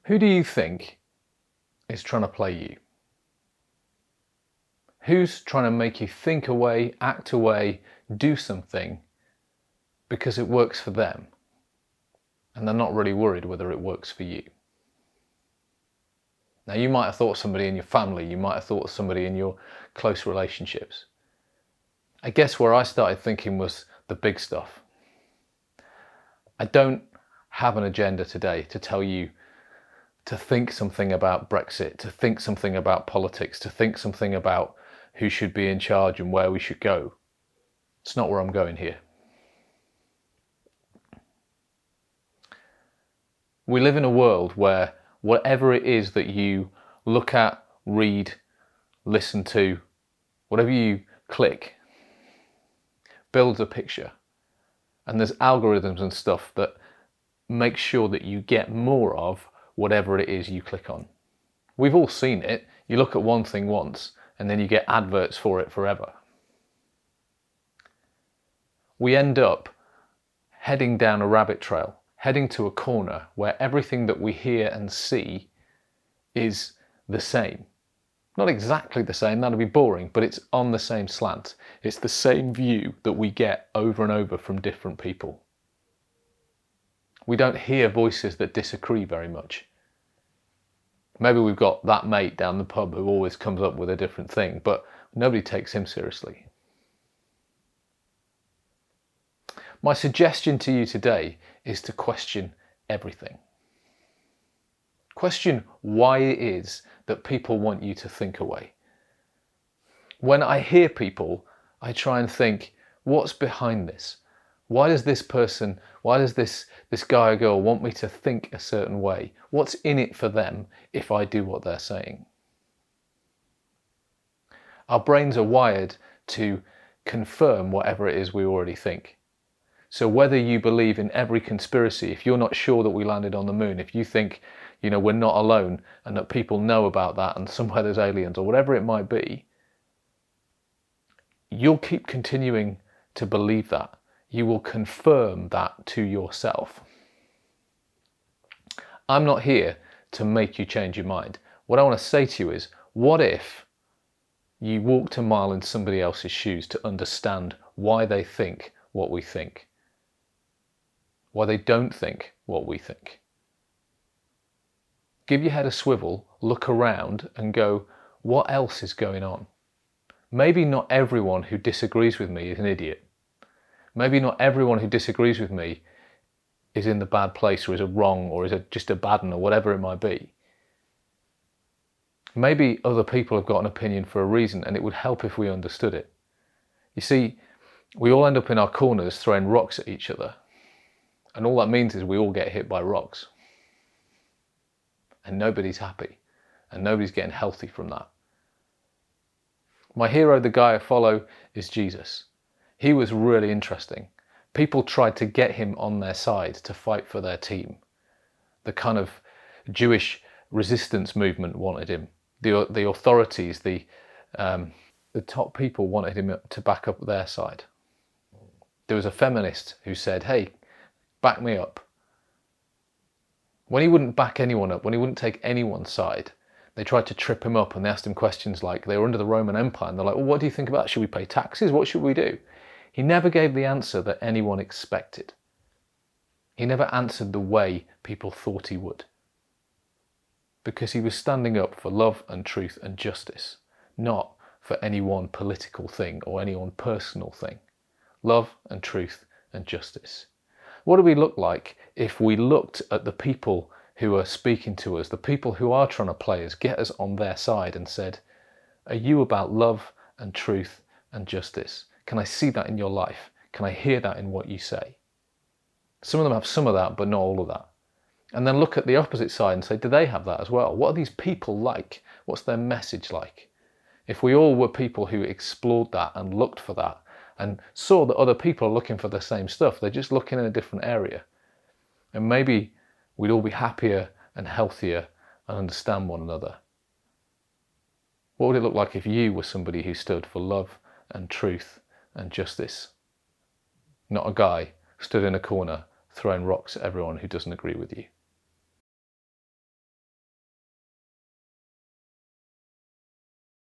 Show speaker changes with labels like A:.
A: Who do you think is trying to play you? Who's trying to make you think away, act away, do something because it works for them and they're not really worried whether it works for you? Now, you might have thought somebody in your family, you might have thought somebody in your close relationships. I guess where I started thinking was the big stuff. I don't have an agenda today to tell you to think something about Brexit, to think something about politics, to think something about who should be in charge and where we should go. It's not where I'm going here. We live in a world where whatever it is that you look at, read, listen to, whatever you click, builds a picture. And there's algorithms and stuff that make sure that you get more of whatever it is you click on. We've all seen it. You look at one thing once and then you get adverts for it forever. We end up heading down a rabbit trail, heading to a corner where everything that we hear and see is the same. Not exactly the same, that'd be boring, but it's on the same slant. It's the same view that we get over and over from different people. We don't hear voices that disagree very much. Maybe we've got that mate down the pub who always comes up with a different thing, but nobody takes him seriously. My suggestion to you today is to question everything. Question why it is that people want you to think away. When I hear people, I try and think, what's behind this? Why does this person, why does this guy or girl want me to think a certain way? What's in it for them if I do what they're saying? Our brains are wired to confirm whatever it is we already think. So whether you believe in every conspiracy, if you're not sure that we landed on the moon, if you think, we're not alone and that people know about that and somewhere there's aliens or whatever it might be, you'll keep continuing to believe that. You will confirm that to yourself. I'm not here to make you change your mind. What I want to say to you is, what if you walked a mile in somebody else's shoes to understand why they think what we think? Why they don't think what we think? Give your head a swivel, look around and go, what else is going on? Maybe not everyone who disagrees with me is an idiot. Maybe not everyone who disagrees with me is in the bad place or is a wrong or is just a bad one or whatever it might be. Maybe other people have got an opinion for a reason and it would help if we understood it. You see, we all end up in our corners throwing rocks at each other. And all that means is we all get hit by rocks. And nobody's happy. And nobody's getting healthy from that. My hero, the guy I follow, is Jesus. He was really interesting. People tried to get him on their side to fight for their team. The kind of Jewish resistance movement wanted him. The authorities, the top people wanted him to back up their side. There was a feminist who said, hey, back me up. When he wouldn't back anyone up, when he wouldn't take anyone's side, they tried to trip him up and they asked him questions like, they were under the Roman Empire and they're like, well, what do you think about that? Should we pay taxes? What should we do? He never gave the answer that anyone expected. He never answered the way people thought he would. Because he was standing up for love and truth and justice, not for any one political thing or any one personal thing. Love and truth and justice. What do we look like if we looked at the people who are speaking to us, the people who are trying to play us, get us on their side and said, are you about love and truth and justice? Can I see that in your life? Can I hear that in what you say? Some of them have some of that, but not all of that. And then look at the opposite side and say, do they have that as well? What are these people like? What's their message like? If we all were people who explored that and looked for that and saw that other people are looking for the same stuff, they're just looking in a different area. And maybe we'd all be happier and healthier and understand one another. What would it look like if you were somebody who stood for love and truth and justice? Not a guy stood in a corner throwing rocks at everyone who doesn't agree with you.